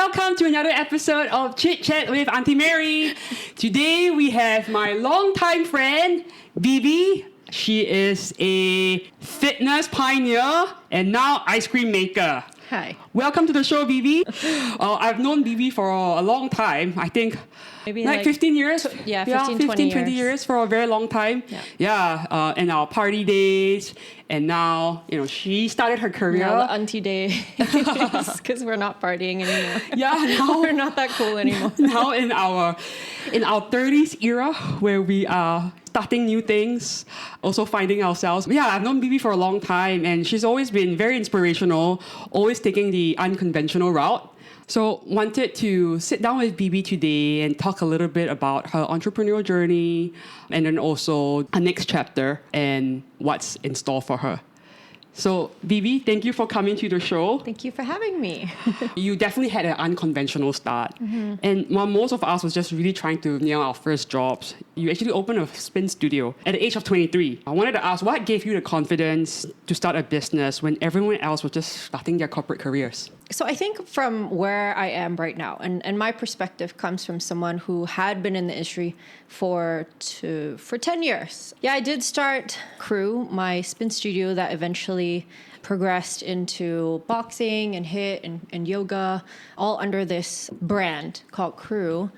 welcome to another episode of Chit Chat with Auntie Mary. Today we have my longtime friend, Bebe. She is a fitness pioneer and now ice cream maker. Hi. Welcome to the show, Bebe. I've known Bebe for a long time. I think Maybe like 15 years. 20 years for a very long time. In our party days. And now, she started her career. Now the auntie day, because we're not partying anymore. Now We're not that cool anymore. Now in our 30s era, where we are starting new things, also finding ourselves. I've known Bebe for a long time, and she's always been very inspirational, always taking the unconventional route. So wanted to sit down with Bebe today and talk a little bit about her entrepreneurial journey and then also her next chapter and what's in store for her. So, Bebe, thank you for coming to the show. Thank you for having me. You definitely had an unconventional start. Mm-hmm. And while most of us was just really trying to nail our first jobs, you actually opened a spin studio at the age of 23. I wanted to ask, what gave you the confidence to start a business when everyone else was just starting their corporate careers? So I think from where I am right now, and my perspective comes from someone who had been in the industry for 10 years. I did start Crew, my spin studio that eventually progressed into boxing and HIIT and yoga, all under this brand called Crew.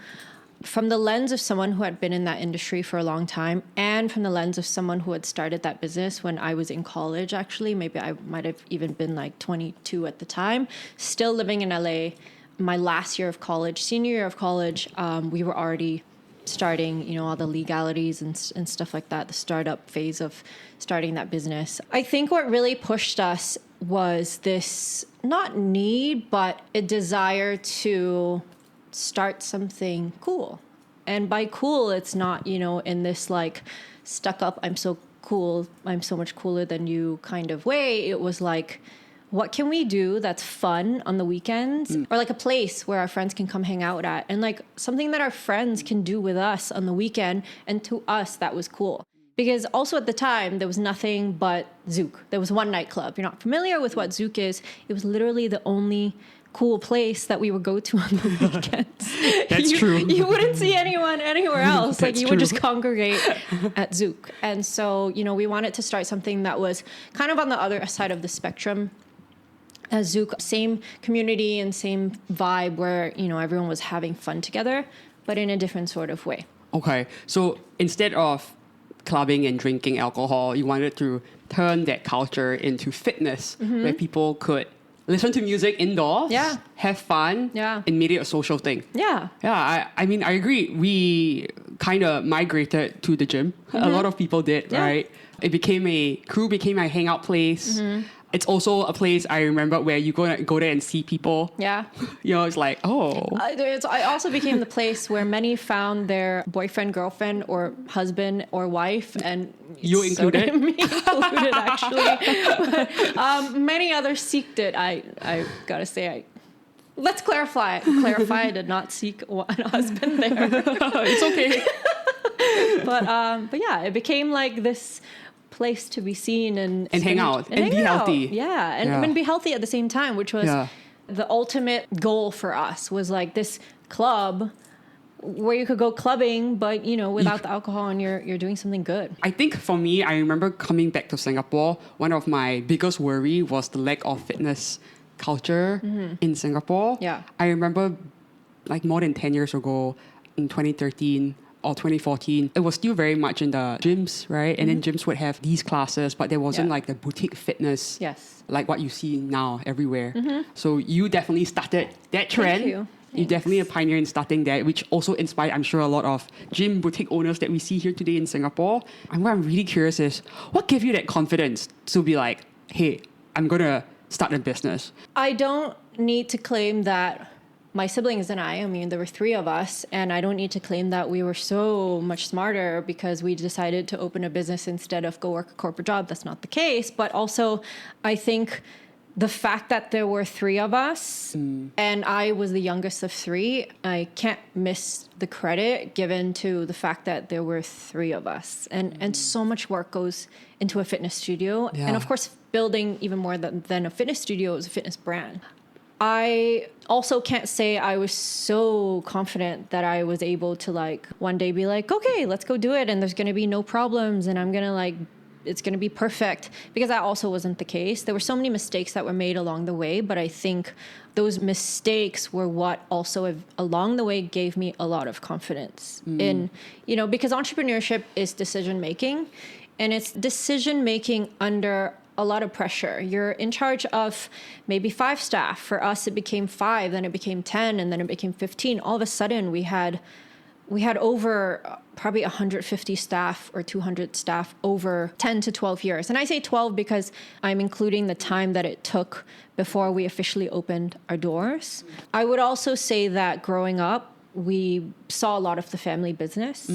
From the lens of someone who had been in that industry for a long time, and from the lens of someone who had started that business when I was in college, actually, maybe I might have even been like 22 at the time, still living in LA, my last year of college, senior year of college, we were already starting, all the legalities and stuff like that, the startup phase of starting that business. I think what really pushed us was this, not need, but a desire to start something cool. And by cool, it's not, in this like stuck up, I'm so cool, I'm so much cooler than you kind of way. It was like, what can we do that's fun on the weekends? Or like a place where our friends can come hang out at, and like something that our friends can do with us on the weekend. And to us, that was cool. Because also at the time, there was nothing but Zouk. There was one nightclub. You're not familiar with what Zouk is. It was literally the only cool place that we would go to on the weekends. That's true. You wouldn't see anyone anywhere else. Like you would just true. congregate at Zouk. And so, we wanted to start something that was kind of on the other side of the spectrum as Zouk. Same community and same vibe where, everyone was having fun together, but in a different sort of way. Okay, so instead of clubbing and drinking alcohol, you wanted to turn that culture into fitness, where people could listen to music indoors, have fun, and made it a social thing. I agree. We kind of migrated to the gym. A lot of people did, right? Crew became a hangout place. It's also a place I remember where you go there and see people. It's like, oh. I also became the place where many found their boyfriend, girlfriend, or husband or wife, and you included? Me included, actually. But, many others seeked it. I gotta say, let's clarify. I did not seek a husband there. It's okay. But it became like this place to be seen and hang out and be healthy. And be healthy at the same time, which was the ultimate goal for us, was like this club where you could go clubbing, but without the alcohol, and you're doing something good. I think for me, I remember coming back to Singapore, one of my biggest worry was the lack of fitness culture in Singapore. I remember like more than 10 years ago in 2013 or 2014, it was still very much in the gyms, right? And then gyms would have these classes, but there wasn't like the boutique fitness, like what you see now everywhere. So you definitely started that trend. Thank you. You're definitely a pioneer in starting that, which also inspired, I'm sure, a lot of gym boutique owners that we see here today in Singapore. And what I'm really curious is, what gave you that confidence to be like, hey, I'm going to start a business? I don't need to claim that my siblings and I mean, there were 3 of us, and I don't need to claim that we were so much smarter because we decided to open a business instead of go work a corporate job. That's not the case. But also, I think the fact that there were 3 of us and I was the youngest of 3, I can't miss the credit given to the fact that there were 3 of us. And so much work goes into a fitness studio. And of course, building even more than a fitness studio is a fitness brand. I also can't say I was so confident that I was able to like one day be like, okay, let's go do it. And there's going to be no problems. And I'm going to like, it's going to be perfect, because that also wasn't the case. There were so many mistakes that were made along the way, but I think those mistakes were what also along the way gave me a lot of confidence in, you know, because entrepreneurship is decision making, and it's decision making under a lot of pressure. You're in charge of maybe 5 staff. For us, it became 5, then it became 10, and then it became 15. All of a sudden we had over probably 150 staff or 200 staff over 10 to 12 years. And I say 12 because I'm including the time that it took before we officially opened our doors. I would also say that growing up, we saw a lot of the family business.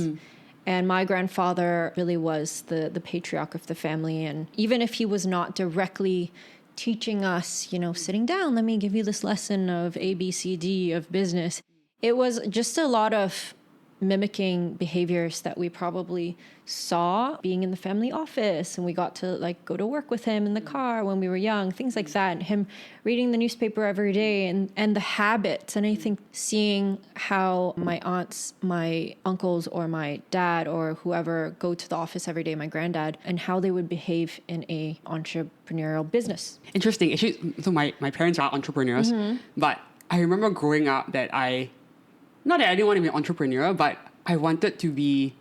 And my grandfather really was the patriarch of the family. And even if he was not directly teaching us, you know, sitting down, let me give you this lesson of A, B, C, D of business, it was just a lot of mimicking behaviors that we probably saw being in the family office, and we got to like go to work with him in the car when we were young, things like that, and him reading the newspaper every day, and the habits. And I think seeing how my aunts, my uncles, or my dad or whoever go to the office every day, my granddad, and how they would behave in a entrepreneurial business. Interesting. Actually, so my parents are entrepreneurs, but I remember growing up that not that I didn't want to be an entrepreneur, but I wanted to be,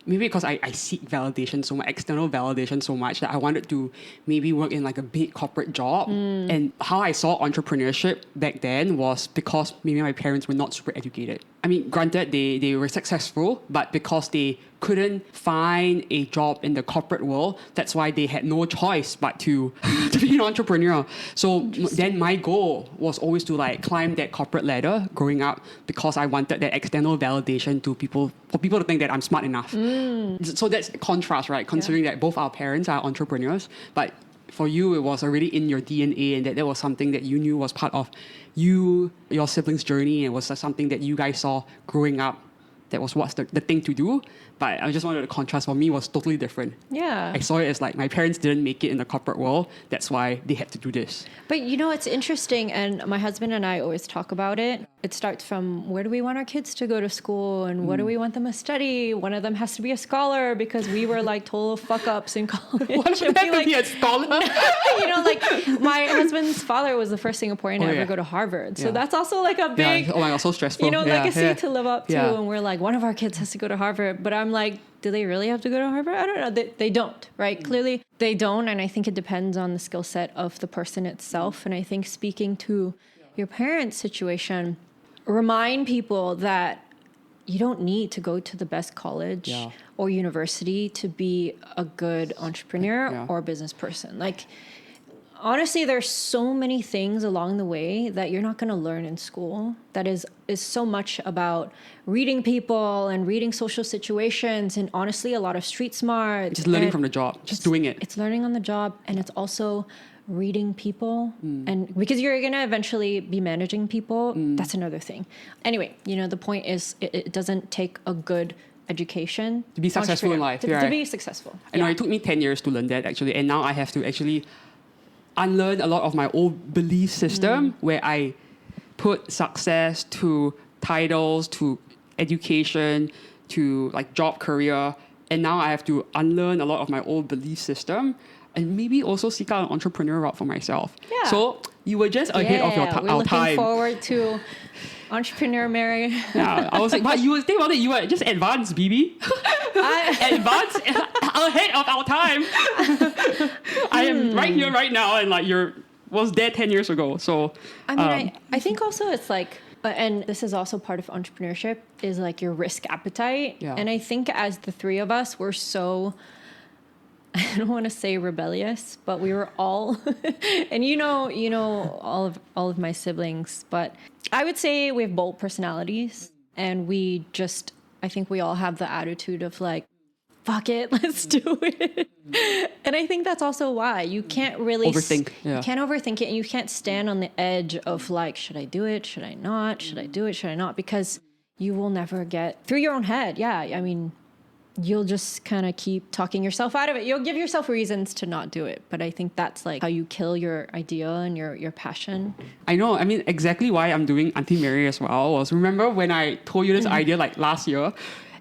maybe because I seek validation so much, external validation so much, that I wanted to maybe work in like a big corporate job. And how I saw entrepreneurship back then was because maybe my parents were not super educated. I mean, granted, they were successful, but because they couldn't find a job in the corporate world, that's why they had no choice but to be an entrepreneur. So then my goal was always to like climb that corporate ladder growing up, because I wanted that external validation for people to think that I'm smart enough. So that's a contrast, right? Considering that both our parents are entrepreneurs, but for you, it was already in your DNA, and that was something that you knew was part of your siblings' journey, and was something that you guys saw growing up. That was what's the thing to do. But I just wanted to contrast. For me, was totally different. Yeah. I saw it as like my parents didn't make it in the corporate world. That's why they had to do this. But you know, it's interesting, and my husband and I always talk about it. It starts from, where do we want our kids to go to school, and what do we want them to study? One of them has to be a scholar, because we were like total fuck ups in college. What does it have to be a scholar? You know, like my husband's father was the first Singaporean to ever go to Harvard. So that's also like a big, oh my God, so stressful. you know, legacy to live up to. And we're like, one of our kids has to go to Harvard. But I'm like, do they really have to go to Harvard? I don't know. They don't, right? Clearly they don't. And I think it depends on the skill set of the person itself. And I think speaking to your parents' situation, remind people that you don't need to go to the best college or university to be a good entrepreneur or business person. Like, honestly, there's so many things along the way that you're not going to learn in school. That is so much about reading people and reading social situations, and honestly, a lot of street smarts. Just learning from the job, just doing it. It's learning on the job, and it's also reading people. And because you're going to eventually be managing people, that's another thing. Anyway, you know, the point is it doesn't take a good education to be successful in life. To be successful. I know it took me 10 years to learn that, actually, and now I have to actually unlearn a lot of my old belief system where I put success to titles, to education, to like job career, and now I have to unlearn a lot of my old belief system and maybe also seek out an entrepreneur route for myself. Yeah. So you were just ahead of our time. We're looking forward to entrepreneur Mary. Yeah, I was like, but you were think about it, you were just advanced, Bebe. Advanced, ahead of our time. I am right here, right now, and like was there 10 years ago. So I mean, I think also it's like, and this is also part of entrepreneurship, is like your risk appetite. Yeah. And I think as the three of us, we're so, I don't want to say rebellious, but we were all, and you know all of my siblings, but I would say we have bold personalities, and I think we all have the attitude of like, fuck it, let's do it. And I think that's also why you can't really overthink. You can't overthink it, and you can't stand on the edge of like, should I do it? Should I not? Should I do it? Should I not? Because you will never get through your own head. Yeah, I mean, you'll just kind of keep talking yourself out of it. You'll give yourself reasons to not do it. But I think that's like how you kill your idea and your passion. I know. I mean, exactly why I'm doing Auntie Mary as well was, remember when I told you this idea like last year?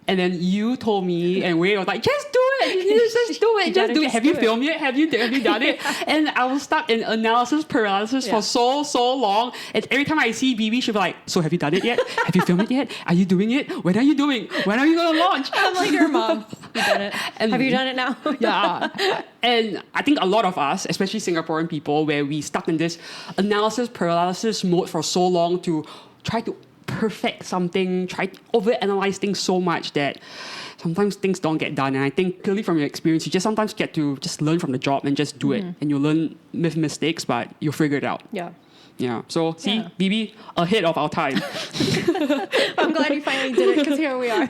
And then you told me, and Wei was like, just do it. Just do it. Just do it. Have you filmed it? Have you done it? And I was stuck in analysis paralysis for so long. And every time I see Bebe, she'll be like, so have you done it yet? Have you filmed it yet? Are you doing it? When are you doing? When are you going to launch? I'm like your mom. You done it. And have you done it now? Yeah. And I think a lot of us, especially Singaporean people, where we stuck in this analysis paralysis mode for so long to try to perfect something, try to overanalyze things so much that sometimes things don't get done. And I think clearly from your experience, you just sometimes get to just learn from the job and just do it. And you'll learn mistakes, but you'll figure it out. Yeah. Yeah. So see, Bebe, ahead of our time. I'm glad you finally did it, because here we are.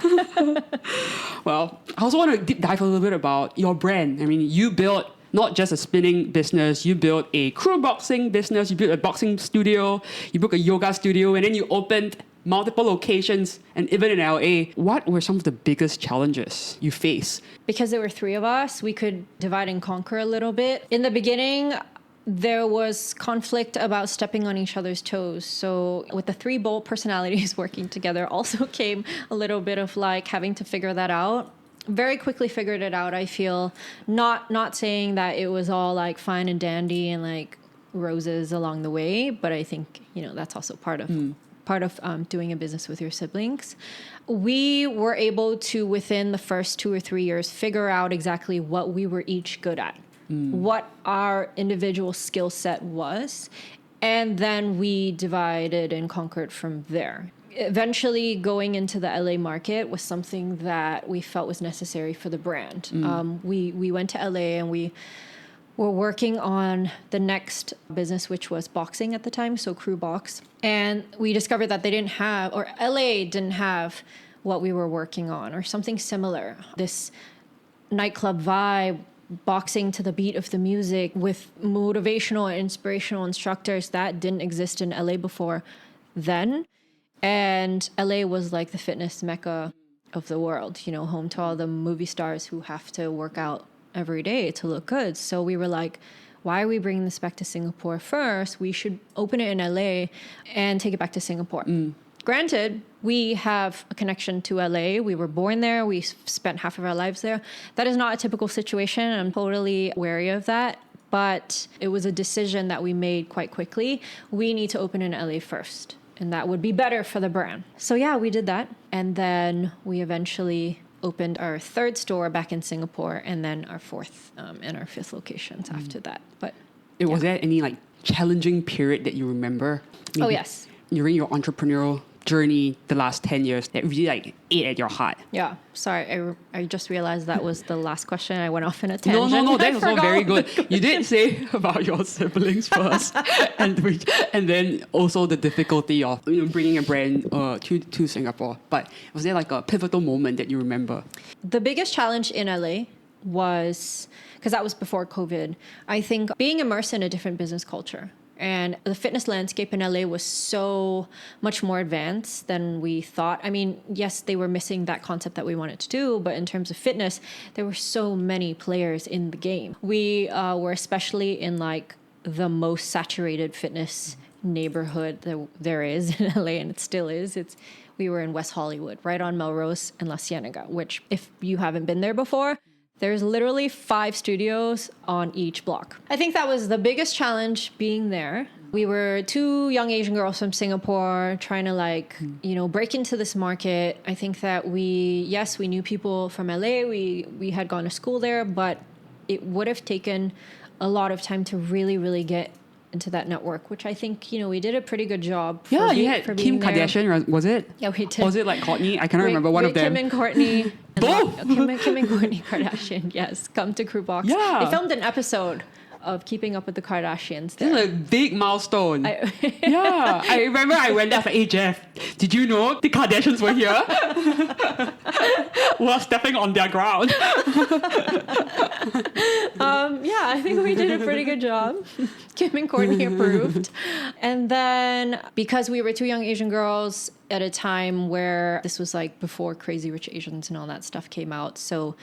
Well, I also want to deep dive a little bit about your brand. I mean, you built not just a spinning business, you built a crew boxing business, you built a boxing studio, you built a yoga studio, and then you opened multiple locations, and even in LA. What were some of the biggest challenges you faced? Because there were three of us, we could divide and conquer a little bit. In the beginning, there was conflict about stepping on each other's toes. So with the three bold personalities working together also came a little bit of like having to figure that out. Very quickly figured it out, I feel. Not saying that it was all like fine and dandy and like roses along the way, but I think, that's also part of doing a business with your siblings. We were able to, within the first 2 or 3 years, figure out exactly what we were each good at, what our individual skill set was, and then we divided and conquered from there. Eventually, going into the LA market was something that we felt was necessary for the brand. We went to LA and we were working on the next business, which was boxing at the time, so Crew Box. And we discovered that they didn't have, or LA didn't have what we were working on, or something similar. This nightclub vibe, boxing to the beat of the music with motivational and inspirational instructors, that didn't exist in LA before then. And LA was like the fitness mecca of the world, home to all the movie stars who have to work out every day to look good. So we were like, why are we bringing this back to Singapore first? We should open it in LA and take it back to Singapore. Granted, we have a connection to LA. We were born there. We spent half of our lives there. That is not a typical situation. I'm totally wary of that. But it was a decision that we made quite quickly. We need to open in LA first, and that would be better for the brand. So yeah, we did that. And then we eventually opened our third store back in Singapore, and then our fourth and our fifth locations after that. But was there any like challenging period that you remember? Maybe, oh yes, during your entrepreneurial journey the last 10 years that really like ate at your heart? Yeah, sorry, I just realized that was the last question. I went off in a tangent. No, that's also very good. You did say about your siblings first, and then also the difficulty of bringing a brand to Singapore. But was there like a pivotal moment that you remember? The biggest challenge in LA was, because that was before COVID, I think being immersed in a different business culture. And the fitness landscape in LA was so much more advanced than we thought. I mean, yes, they were missing that concept that we wanted to do, but in terms of fitness, there were so many players in the game. We were especially in like the most saturated fitness neighborhood that there is in LA, and it still is. We were in West Hollywood, right on Melrose and La Cienega, which if you haven't been there before, there's literally 5 studios on each block. I think that was the biggest challenge being there. We were 2 young Asian girls from Singapore trying to break into this market. I think that we knew people from LA. We had gone to school there, but it would have taken a lot of time to really, really get into that network, which I think, we did a pretty good job. Yeah, you had Kim Kardashian, was it? Yeah, we did. Or was it like Kourtney? I cannot remember one of them. Kim and Kourtney. Both! Kim and Kourtney Kardashian, yes, come to Crew Box. Yeah. They filmed an episode of Keeping Up with the Kardashians there. This is a big milestone. Yeah, I remember I went there, I was like, hey Jeff, did you know the Kardashians were here? We're stepping on their ground. Yeah, I think we did a pretty good job. Kim and Kourtney approved. And then because we were 2 young Asian girls at a time where this was like before Crazy Rich Asians and all that stuff came out. So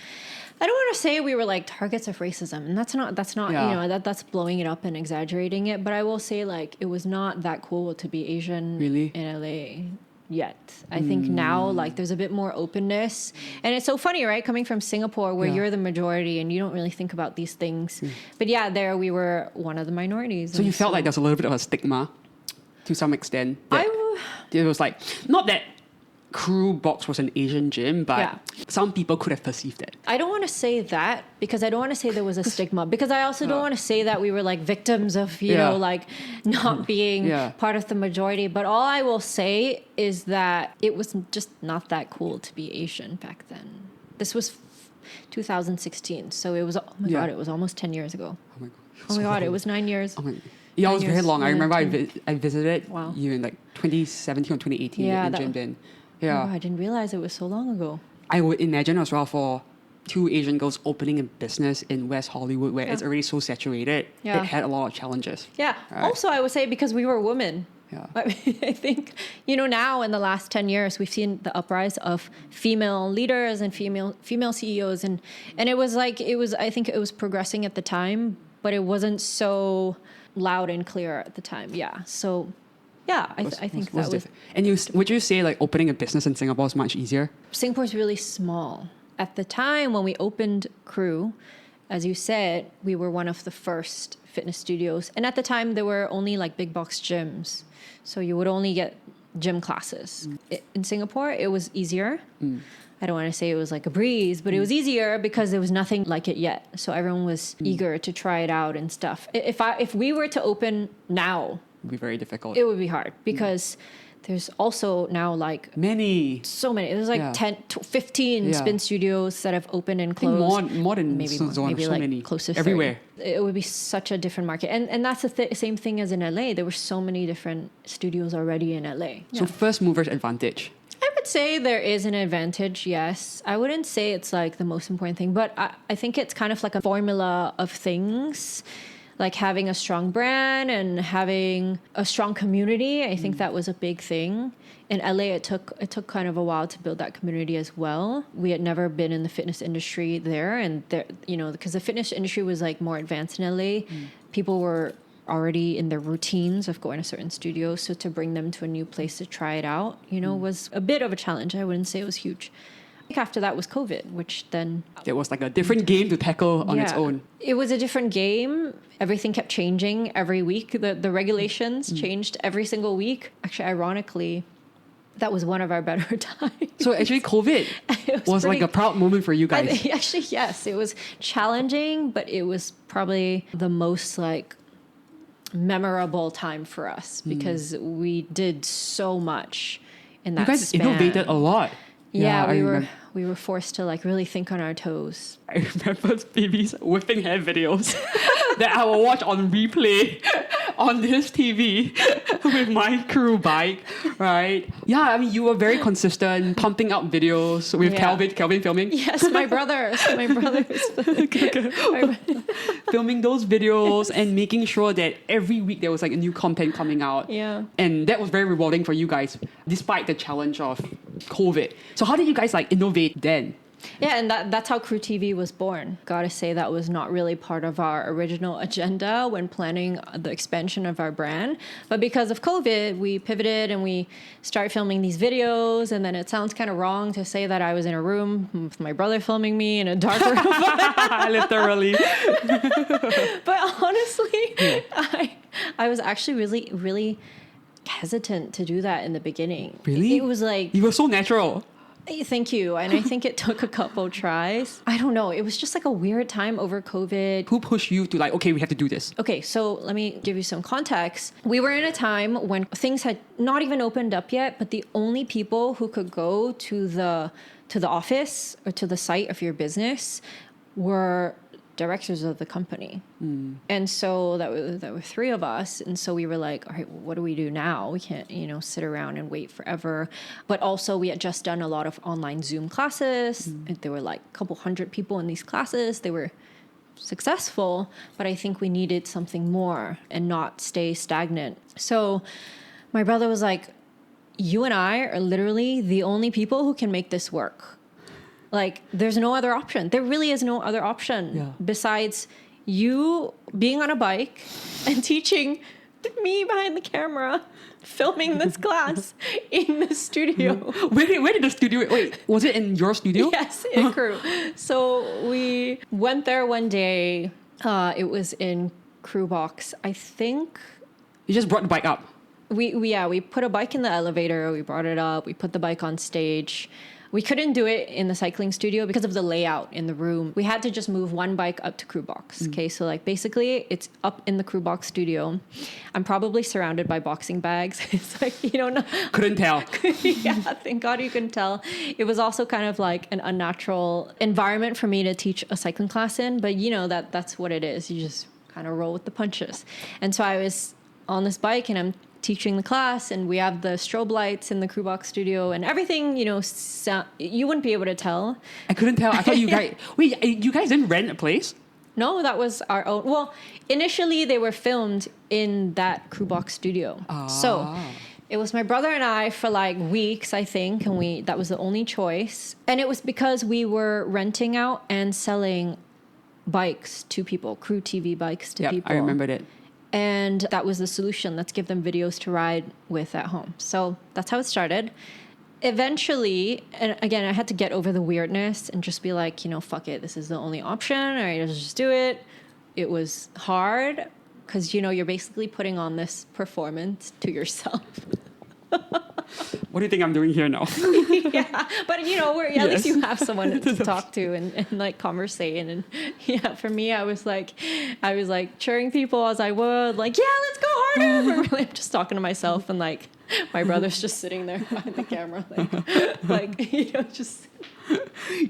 I don't want to say we were like targets of racism, and that's not that's blowing it up and exaggerating it. But I will say like it was not that cool to be Asian in LA yet. I think now like there's a bit more openness, and it's so funny, right? Coming from Singapore where you're the majority and you don't really think about these things. But yeah, there we were one of the minorities. So you felt like there's a little bit of a stigma to some extent. It was like, not that Crew Box was an Asian gym, but some people could have perceived it. I don't want to say that because I don't want to say there was a stigma, because I also don't want to say that we were like victims of, you know, like not being part of the majority. But all I will say is that it was just not that cool to be Asian back then. This was 2016. So it was, oh my God, it was almost 10 years ago. Oh my God, it was 9 years. Oh my God. Yeah, it was very long. I remember I visited you in like 2017 or 2018 in Jim Din. Yeah. Oh, I didn't realize it was so long ago. I would imagine as well for two Asian girls opening a business in West Hollywood where it's already so saturated, it had a lot of challenges. Yeah. Right? Also, I would say because we were women. Yeah. I think, you know, now in the last 10 years, we've seen the uprise of female leaders and female CEOs. And it was like, I think it was progressing at the time, but it wasn't so loud and clear at the time. Yeah. So... yeah, I think that was different. And would you say like opening a business in Singapore is much easier? Singapore's really small. At the time when we opened Crew, as you said, we were one of the first fitness studios. And at the time, there were only like big box gyms. So you would only get gym classes. In Singapore, it was easier. I don't want to say it was like a breeze, but it was easier because there was nothing like it yet. So everyone was eager to try it out and stuff. If we were to open now... it would be very difficult. It would be hard because there's also now like... so many. There's like 10 to 15 spin studios that have opened and closed. More than maybe so like many. Close to 30. Everywhere. It would be such a different market. And that's the same thing as in LA. There were so many different studios already in LA. So first mover's advantage. I would say there is an advantage, yes. I wouldn't say it's like the most important thing, but I think it's kind of like a formula of things. Like having a strong brand and having a strong community. I think that was a big thing. In LA, it took kind of a while to build that community as well. We had never been in the fitness industry there, and there, you know, because the fitness industry was like more advanced in LA. People were already in their routines of going to certain studios, so to bring them to a new place to try it out, you know, was a bit of a challenge. I wouldn't say it was huge. After that was COVID, which then... it was like a different game to tackle on its own. It was a different game. Everything kept changing every week. The regulations changed every single week. Actually, ironically, that was one of our better times. So actually COVID was like a proud moment for you guys. Actually, yes. It was challenging, but it was probably the most like memorable time for us because we did so much in that span. You guys innovated a lot. Yeah, we were forced to like really think on our toes. I remember Bebes whipping hair videos that I will watch on replay on this TV with my Crew bike, right? Yeah, I mean, you were very consistent, pumping out videos with Calvin filming. Yes, my brother. Filming those videos and making sure that every week there was like a new content coming out. Yeah. And that was very rewarding for you guys, despite the challenge of COVID. So how did you guys like innovate then? Yeah, and that's how Crew TV was born. Gotta say that was not really part of our original agenda when planning the expansion of our brand. But because of COVID, we pivoted and we started filming these videos. And then it sounds kind of wrong to say that I was in a room with my brother filming me in a dark room. Literally. But honestly, I was actually really, really hesitant to do that in the beginning. Really? It was like... you were so natural. Thank you. And I think it took a couple tries. I don't know. It was just like a weird time over COVID. Who pushed you to like, okay, we have to do this? Okay, so let me give you some context. We were in a time when things had not even opened up yet, but the only people who could go to the office or to the site of your business were directors of the company. And so that were three of us. And so we were like, all right, well, what do we do now? We can't, sit around and wait forever. But also we had just done a lot of online Zoom classes. And there were like a couple hundred people in these classes. They were successful, but I think we needed something more and not stay stagnant. So my brother was like, you and I are literally the only people who can make this work. Like, there's no other option. There really is no other option besides you being on a bike and teaching me behind the camera, filming this class in the studio. Where did the studio... Wait, was it in your studio? Yes, in Crew. So we went there one day. It was in Crew Box, I think. You just brought the bike up? We put a bike in the elevator. We brought it up. We put the bike on stage. We couldn't do it in the cycling studio because of the layout in the room. We had to just move one bike up to Crew Box. Okay, so like basically it's up in the Crew Box studio. I'm probably surrounded by boxing bags. It's like, you don't know. Couldn't tell. Yeah, thank God you couldn't tell. It was also kind of like an unnatural environment for me to teach a cycling class in, but you know that's what it is. You just kind of roll with the punches. And so I was on this bike and I'm teaching the class, and we have the strobe lights in the Crew Box studio and everything, you know, you wouldn't be able to tell. I couldn't tell. I thought you guys... Wait, you guys didn't rent a place? No, that was our own. Well, initially they were filmed in that Crew Box studio. So it was my brother and I for like weeks, I think, and that was the only choice. And it was because we were renting out and selling bikes to people, Crew TV bikes to people. I remembered it. And that was the solution. Let's give them videos to ride with at home. So that's how it started. Eventually, and again, I had to get over the weirdness and just be like, you know, fuck it. This is the only option. All right, let's just do it. It was hard because, you know, you're basically putting on this performance to yourself. What do you think I'm doing here now? Yeah, but you know, at least you have someone to talk to and like conversate. And yeah, for me, I was like cheering people as I would, like, yeah, let's go harder. But really, I'm just talking to myself, and like my brother's just sitting there behind the camera, like you know, just.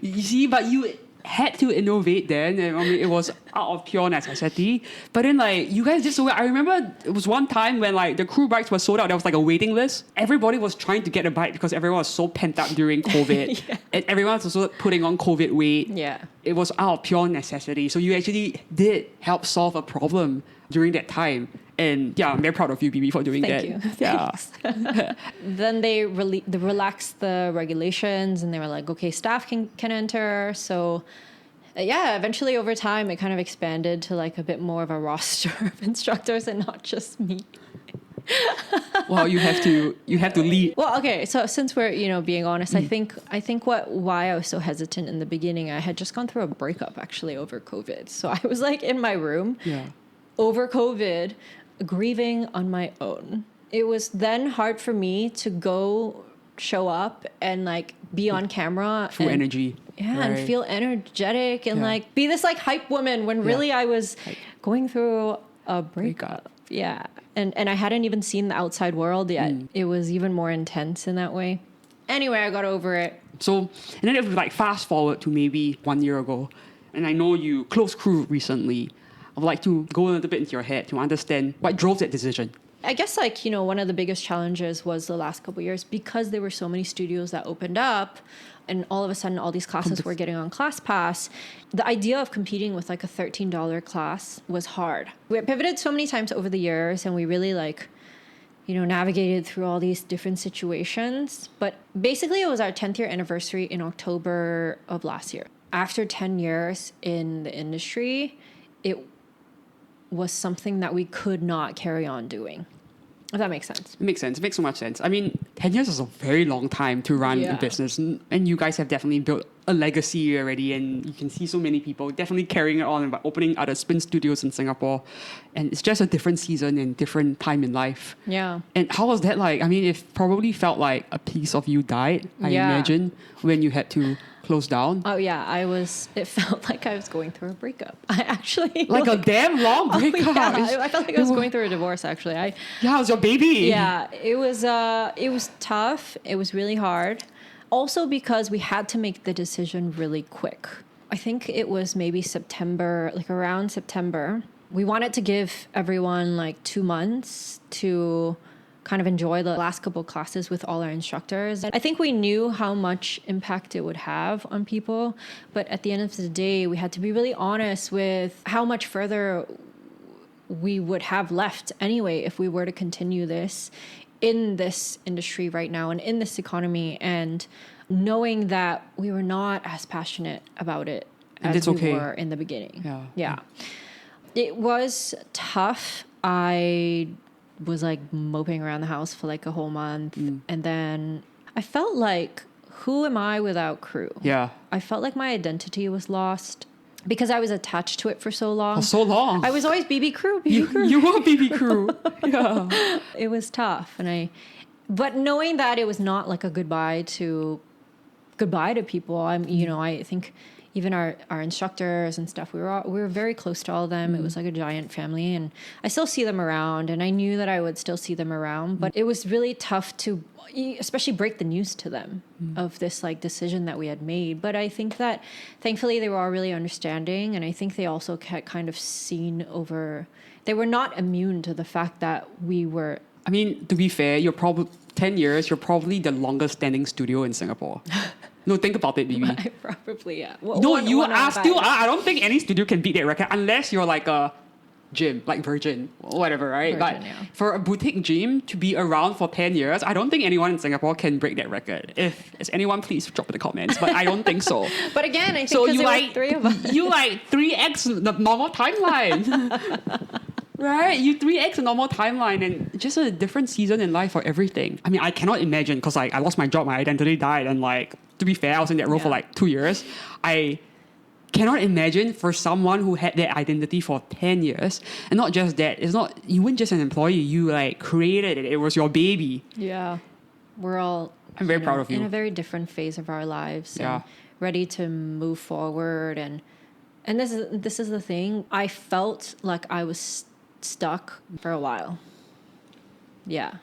You see, but you had to innovate then. I mean, it was out of pure necessity. But then, like, you guys did so well. I remember it was one time when, like, the Crew bikes were sold out. There was, like, a waiting list. Everybody was trying to get a bike because everyone was so pent up during COVID. Yeah. And everyone was also putting on COVID weight. Yeah. It was out of pure necessity. So you actually did help solve a problem during that time. And yeah, I'm very proud of you, Bebe, for doing that. Thank you. Yeah. Then they relaxed the regulations, and they were like, okay, staff can enter. So yeah, eventually over time, it kind of expanded to like a bit more of a roster of instructors and not just me. Well, you have to lead. Well, okay. So since we're, you know, being honest, I think why I was so hesitant in the beginning, I had just gone through a breakup actually over COVID. So I was like in my room over COVID, grieving on my own. It was then hard for me to go show up and like be on camera. Full energy. Yeah, right. And feel energetic and like be this like hype woman when really I was going through a breakup. Yeah. And I hadn't even seen the outside world yet. It was even more intense in that way. Anyway, I got over it. So, and then if we like fast forward to maybe 1 year ago, and I know you closed Crew recently, I would like to go a little bit into your head to understand what drove that decision. I guess like, you know, one of the biggest challenges was the last couple of years because there were so many studios that opened up and all of a sudden all these classes were getting on ClassPass. The idea of competing with like a $13 class was hard. We pivoted so many times over the years and we really like, you know, navigated through all these different situations. But basically it was our 10th year anniversary in October of last year. After 10 years in the industry, it was something that we could not carry on doing. If that makes sense. It makes sense. It makes so much sense. I mean, 10 years is a very long time to run a business. And you guys have definitely built a legacy already. And you can see so many people definitely carrying it on and opening other spin studios in Singapore. And it's just a different season and different time in life. Yeah. And how was that like? I mean, it probably felt like a piece of you died, I imagine, when you had to close down. Oh yeah, it felt like I was going through a breakup. I actually like a damn long breakup. I felt like I was going through a divorce actually. It was your baby. Yeah, it was tough. It was really hard. Also because we had to make the decision really quick. I think it was maybe September, like around September. We wanted to give everyone like 2 months to kind of enjoy the last couple of classes with all our instructors. I think we knew how much impact it would have on people, but at the end of the day, we had to be really honest with how much further we would have left anyway if we were to continue this in this industry right now and in this economy, and knowing that we were not as passionate about it as we were in the beginning. Yeah. It was tough. I was like moping around the house for like a whole month. And then I felt like, who am I without Crew? Yeah. I felt like my identity was lost because I was attached to it for so long. For so long. I was always BB Crew. You were BB Crew. Yeah. It was tough. But knowing that it was not like a goodbye to people, I think even our instructors and stuff, we were very close to all of them. It was like a giant family, and I still see them around, and I knew that I would still see them around, but it was really tough to especially break the news to them of this like decision that we had made. But I think that thankfully they were all really understanding, and I think they also kind of they were not immune to the fact that we were. I mean, to be fair, you're probably 10 years, you're probably the longest standing studio in Singapore. No, think about it, Bebe. I probably, yeah. You are still. I don't think any studio can beat that record unless you're like a gym, like Virgin or whatever, right? But for a boutique gym to be around for 10 years, I don't think anyone in Singapore can break that record. If it's anyone, please drop in the comments. But I don't think so. But again, I think because there were 3 of us. You like 3x the normal timeline. Right? You 3x the normal timeline, and just a different season in life for everything. I mean, I cannot imagine, because like I lost my job, my identity died, and like, to be fair, I was in that role for like 2 years. I cannot imagine for someone who had that identity for 10 years, and not just that, you weren't just an employee, you like created it. It was your baby. Yeah. I'm very proud of you. In a very different phase of our lives. And ready to move forward. And this is the thing. I felt like I was stuck for a while. Yeah.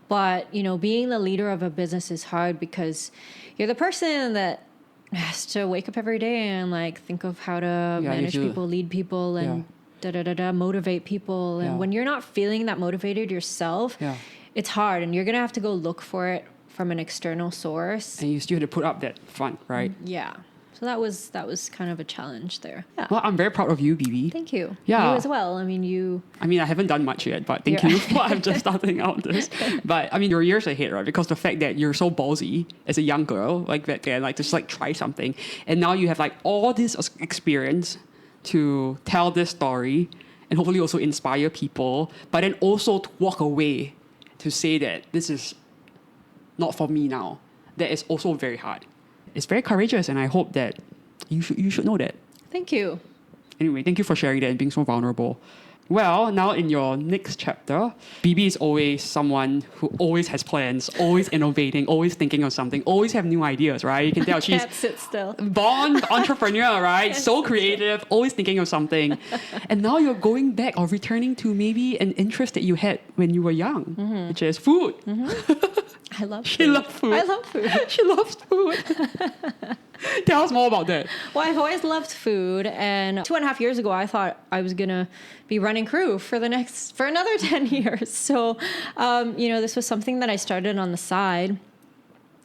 But, being the leader of a business is hard because you're the person that has to wake up every day and like think of how to manage people, lead people, and motivate people. And when you're not feeling that motivated yourself, it's hard, and you're going to have to go look for it from an external source. And you still have to put up that front, right? Yeah. So that was kind of a challenge there. Yeah. Well, I'm very proud of you, Bebe. Thank you. Yeah. You as well. I mean, I haven't done much yet, but thank you for I'm just starting out this. But I mean, you're years ahead, right? Because the fact that you're so ballsy as a young girl, like that can like just like try something, and now you have like all this experience to tell this story and hopefully also inspire people, but then also to walk away to say that this is not for me now. That is also very hard. It's very courageous, and I hope that you should know that. Thank you. Anyway, thank you for sharing that and being so vulnerable. Well, now in your next chapter, Bebe is always someone who always has plans, always innovating, always thinking of something, always have new ideas, right? You can tell she's can't sit still. Born entrepreneur, right? So creative, always thinking of something. And now you're going back or returning to maybe an interest that you had when you were young, which is food. I love food. She loves food. I love food. She loves food. Tell us more about that. Well, I've always loved food, and 2.5 years ago, I thought I was gonna be running Crew for another 10 years. So, this was something that I started on the side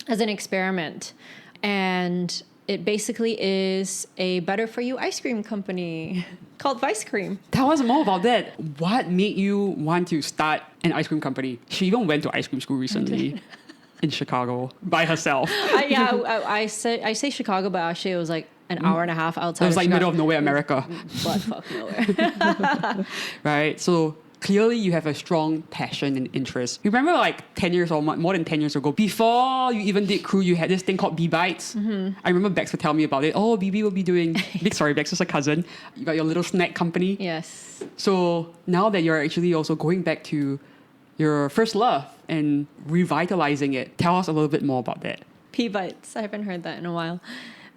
as an experiment, and it basically is a better for you ice cream company called Vice Cream. Tell us more about that. What made you want to start an ice cream company? She even went to ice cream school recently. In Chicago by herself. I say Chicago, but actually it was like an hour and a half outside. It was like Chicago. middle of nowhere, America. But fuck nowhere. Right. So clearly you have a strong passion and interest. Remember like 10 years or more than 10 years ago, before you even did Crew, you had this thing called Bebes. I remember Bex would tell me about it. Oh, Bebe will be doing, Bex is a cousin. You got your little snack company. Yes. So now that you're actually also going back to your first love and revitalizing it, tell us a little bit more about that. Bebes. I haven't heard that in a while.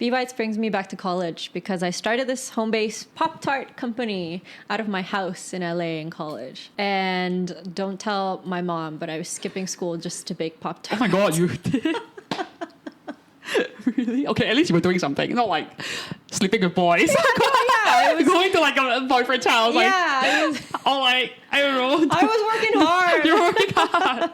Bebes brings me back to college because I started this home-based Pop-Tart company out of my house in LA in college. And don't tell my mom, but I was skipping school just to bake Pop-Tarts. Oh my God, you did? Really? Okay, at least you were doing something. Not like sleeping with boys. I was going to like a boyfriend's house. Like, or like, I don't know. I was working hard. You're working hard.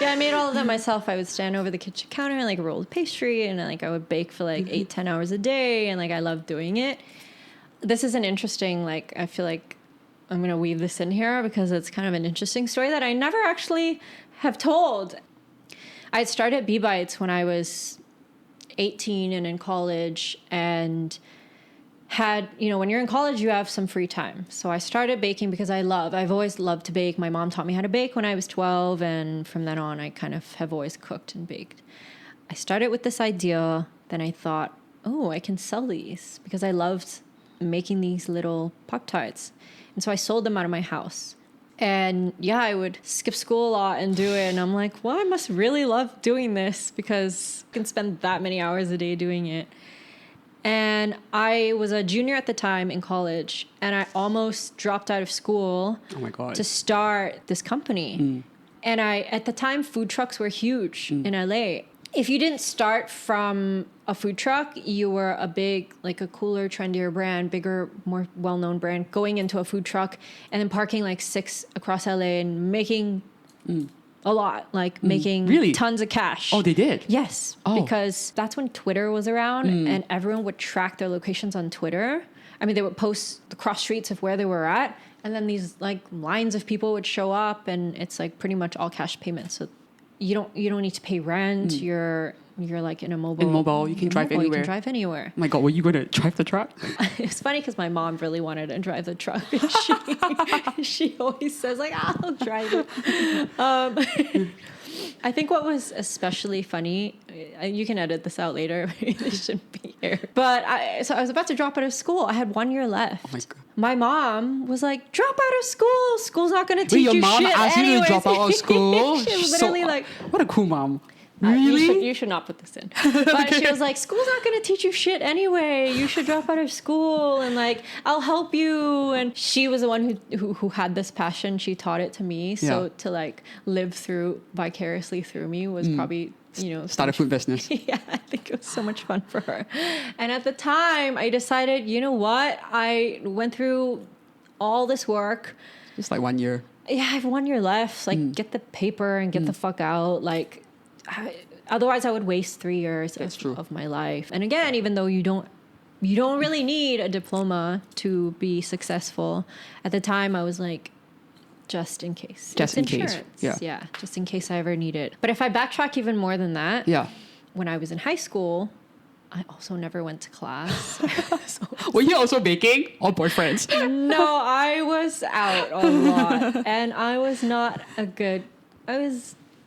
Yeah, I made all of them myself. I would stand over the kitchen counter and like roll pastry, and like I would bake for like 8-10 hours a day, and like I loved doing it. This is an interesting, like, I feel like I'm going to weave this in here because it's kind of an interesting story that I never actually have told. I started Bee Bites when I was 18 and in college, and had, when you're in college, you have some free time. So I started baking because I've always loved to bake. My mom taught me how to bake when I was 12. And from then on, I kind of have always cooked and baked. I started with this idea. Then I thought, oh, I can sell these because I loved making these little Pop-Tarts. And so I sold them out of my house. And yeah, I would skip school a lot and do it. And I'm like, well, I must really love doing this because I can spend that many hours a day doing it. And I was a junior at the time in college, and I almost dropped out of school to start this company. And at the time, food trucks were huge in LA. If you didn't start from a food truck, you were a big, like a cooler, trendier brand, bigger, more well-known brand, going into a food truck and then parking like 6 across LA and making a lot, like making tons of cash. Oh, they did? Yes, because that's when Twitter was around and everyone would track their locations on Twitter. I mean, they would post the cross streets of where they were at, and then these like lines of people would show up, and it's like pretty much all cash payments. So you don't need to pay rent. You're like in a mobile. You can drive anywhere. You can drive anywhere. Oh my God, were you going to drive the truck? It's funny because my mom really wanted to drive the truck. She always says like, I'll drive it. I think what was especially funny, you can edit this out later. It shouldn't be here. But so I was about to drop out of school. I had 1 year left. Oh my God. My mom was like, drop out of school. School's not going to teach you shit. Your mom asked you to drop out of school? She was literally like... What a cool mom. Really? You should not put this in. But she was like, school's not going to teach you shit anyway. You should drop out of school and like, I'll help you. And she was the one who had this passion. She taught it to me. So to like live vicariously through me was probably, start a food business. Yeah, I think it was so much fun for her. And at the time I decided, you know what? I went through all this work. Just like 1 year. Yeah, I have 1 year left. Like get the paper and get the fuck out. Like, otherwise I would waste 3 years of my life. And again, even though you don't really need a diploma to be successful, at the time I was like, just in case. Just in case. Yeah, just in case I ever need it. But if I backtrack even more than that, when I was in high school, I also never went to class. Were you also baking or boyfriends? No, I was out a lot. And I was not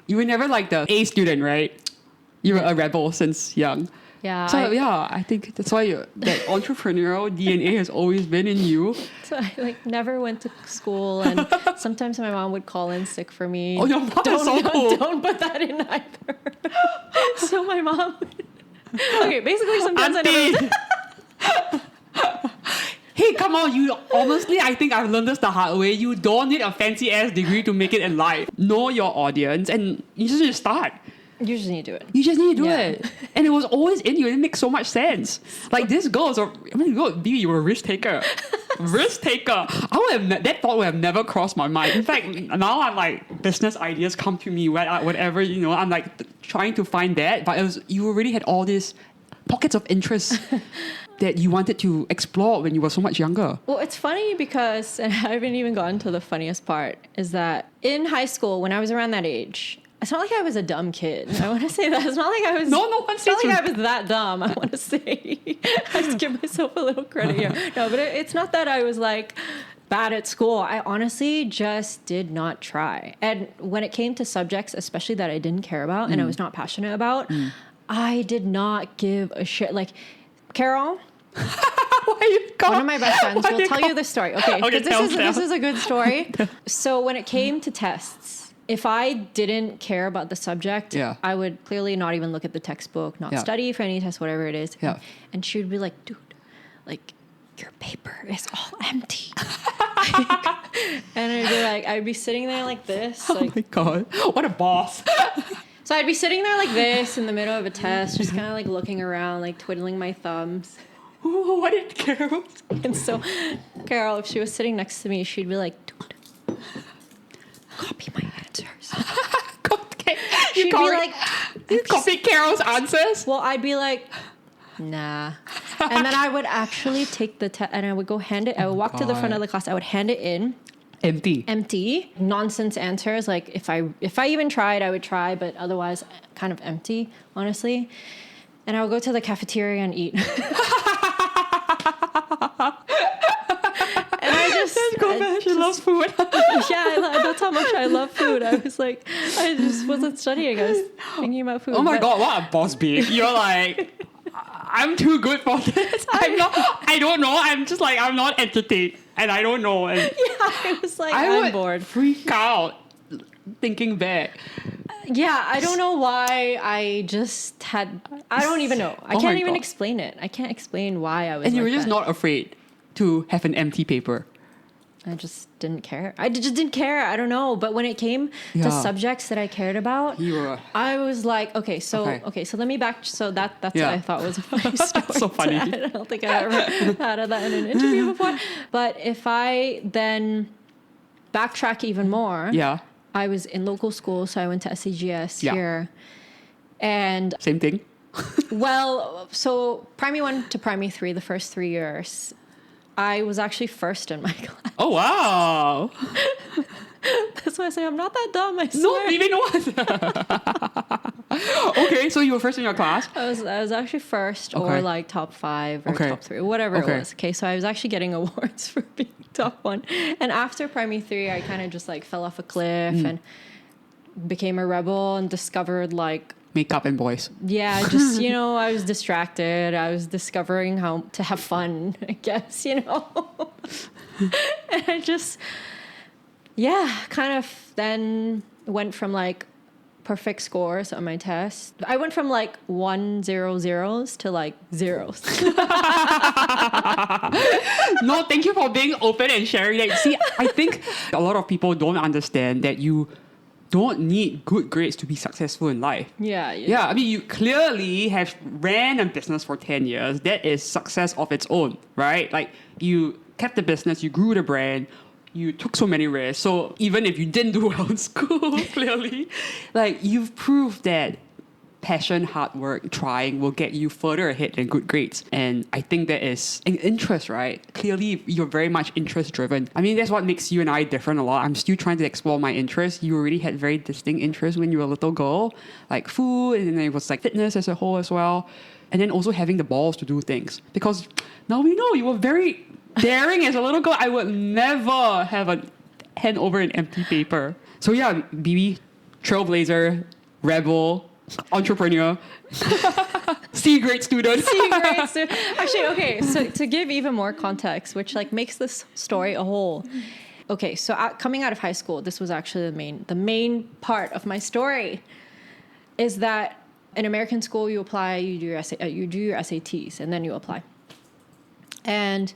you were never like the A student, right? You were a rebel since young. Yeah. So I think that's why that entrepreneurial DNA has always been in you. So I like never went to school, and sometimes my mom would call in sick for me. Oh, your mom is so cool. Don't put that in either. So my mom. Okay, basically sometimes Auntie. Hey, come on, honestly, I think I've learned this the hard way. You don't need a fancy ass degree to make it in life. Know your audience and you just need to start. You just need to do it. You just need to do it. And it was always in you. It makes so much sense. Like this girl is you were a risk taker. That thought would have never crossed my mind. In fact, now I'm like, business ideas come to me, whatever, I'm like trying to find that. But you already had all these pockets of interest that you wanted to explore when you were so much younger. Well, it's funny because, and I haven't even gotten to the funniest part, is that in high school, when I was around that age, it's not like I was a dumb kid. I want to say that. It's not like I was... No it's not like I was that dumb, I want to say. I just give myself a little credit here. No, but it's not that I was like bad at school. I honestly just did not try. And when it came to subjects, especially that I didn't care about and I was not passionate about, I did not give a shit. Like, Carol... One of my best friends will tell you this story. Okay, this is a good story. So when it came to tests, if I didn't care about the subject, I would clearly not even look at the textbook, not study for any test, whatever it is. Yeah. And she would be like, dude, like, your paper is all empty. And I'd be sitting there like this. Oh my God, what a boss. So I'd be sitting there like this in the middle of a test, just kind of like looking around, like twiddling my thumbs. What did Carol? And so Carol, if she was sitting next to me, she'd be like, dude, copy my answers. You copied Carol's answers? Well, I'd be like, nah. And then I would actually take the test and I would go hand it. I would walk to the front of the class. I would hand it in. Empty. Nonsense answers. Like if I even tried, I would try, but otherwise kind of empty, honestly. And I would go to the cafeteria and eat. She loves food. That's how much I love food. I was like, I just wasn't studying. I was thinking about food. Oh my God, what a boss babe. You're like, I'm too good for this. I don't know. I'm just like, I'm not entertained. And I don't know. And I was like, I'm bored. Freak out thinking back. Yeah, I don't know why I just had, I don't even know. I can't even explain it. I can't explain why I was And you were just not afraid to have an empty paper. I just didn't care. I just didn't care. I don't know. But when it came to subjects that I cared about, I was like, okay, so let me back. So that's what I thought was a funny story. So funny. I don't think I ever had that in an interview before. But if I then backtrack even more, I was in local school, so I went to SCGS here. And same thing. Well, so primary 1 to primary 3, the first 3 years, I was actually first in my class. Oh, wow. That's why I say I'm not that dumb, I swear. No, maybe not. Okay, so you were first in your class? I was actually first or like top 5 or top 3, whatever it was. Okay, so I was actually getting awards for being top 1. And after primary 3, I kind of just like fell off a cliff and became a rebel and discovered like makeup and boys. Yeah, just, I was distracted. I was discovering how to have fun, I guess, And I just, kind of then went from like perfect scores on my test. I went from like 100s to like zeros. No, thank you for being open and sharing that. See, I think a lot of people don't understand that you don't need good grades to be successful in life. Yeah. I mean, you clearly have ran a business for 10 years. That is success of its own, right? Like, you kept the business, you grew the brand, you took so many risks. So even if you didn't do well in school, clearly, like, you've proved that passion, hard work, trying will get you further ahead than good grades. And I think that is an interest, right? Clearly, you're very much interest driven. I mean, that's what makes you and I different a lot. I'm still trying to explore my interests. You already had very distinct interests when you were a little girl, like food, and then it was like fitness as a whole as well. And then also having the balls to do things. Because now we know you were very daring as a little girl. I would never have a hand over an empty paper. So yeah, Bebe, trailblazer, rebel, entrepreneur, C-grade student. Actually, okay, so to give even more context, which like makes this story a whole. Okay, so coming out of high school, this was actually the main part of my story, is that in American school you apply, you do your SATs, and then you apply. And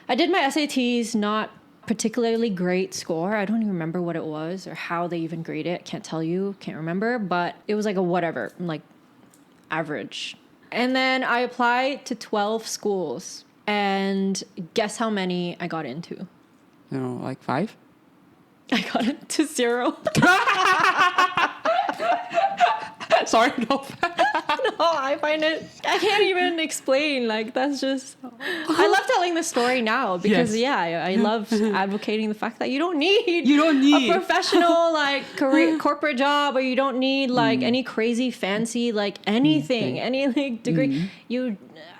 I did my SATs, not particularly great score. I don't even remember what it was or how they even grade it. Can't tell you, can't remember, but it was like a whatever, like average. And then I applied to 12 schools, and guess how many I got into? Like 5? I got into 0. Sorry, no. No, I find it, I can't even explain. Like, that's just, I love telling the story now because I love advocating the fact that you don't need a professional like corporate job, or you don't need like any crazy fancy like anything, any like degree.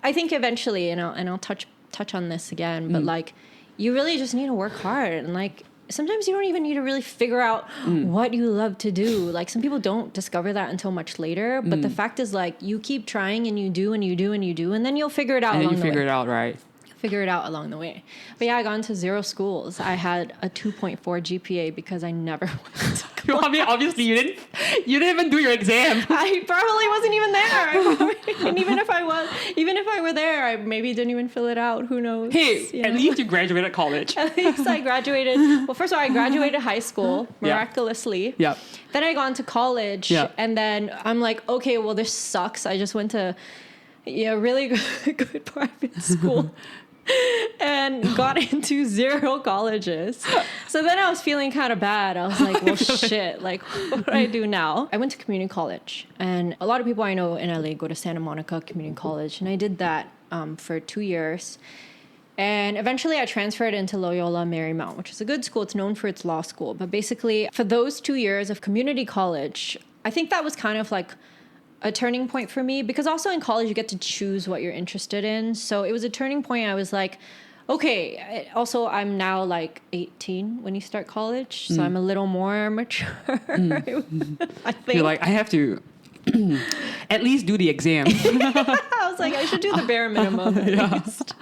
I think eventually, and I'll touch on this again, but like, you really just need to work hard, and like, sometimes you don't even need to really figure out what you love to do. Like, some people don't discover that until much later. But the fact is, like, you keep trying and you do and you do and you do, and then you'll figure it out along the way. And you figure it out, right? Figure it out along the way. But yeah, I got into 0 schools. I had a 2.4 GPA because I never went to class. I mean, obviously you didn't even do your exam. I probably wasn't even there. And even if I were there, I maybe didn't even fill it out. Who knows? Hey, at least you graduated college. At least I graduated. Well, first of all, I graduated high school miraculously. Yeah. Then I got into college. Yeah. And then I'm like, okay, well, this sucks. I just went to really good private school. And got into 0 colleges. So then I was feeling kind of bad. I was like, well, shit, like, what do I do now? I went to community college. And a lot of people I know in LA go to Santa Monica Community College. And I did that. for 2 years. And eventually I transferred into Loyola Marymount, which is a good school. It's known for its law school. But basically, for those 2 years of community college, I think that was kind of like a turning point for me, because also in college, you get to choose what you're interested in. So it was a turning point. I was like, okay, also I'm now like 18 when you start college. So I'm a little more mature, I think. You're like, I have to at least do the exam. I was like, I should do the bare minimum at least.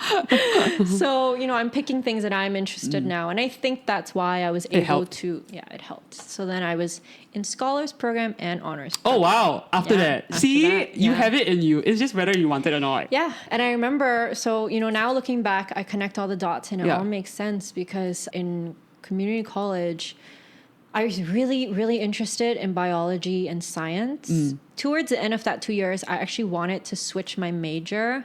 So, you know, I'm picking things that I'm interested now. And I think that's why I was able to, it helped. So then I was in scholars program and honors program. Oh, wow. After that. You have it in you. It's just whether you want it or not. Yeah. And I remember, so, you know, now looking back, I connect all the dots and it all makes sense, because in community college, I was really, really interested in biology and science. Towards the end of that 2 years, I actually wanted to switch my major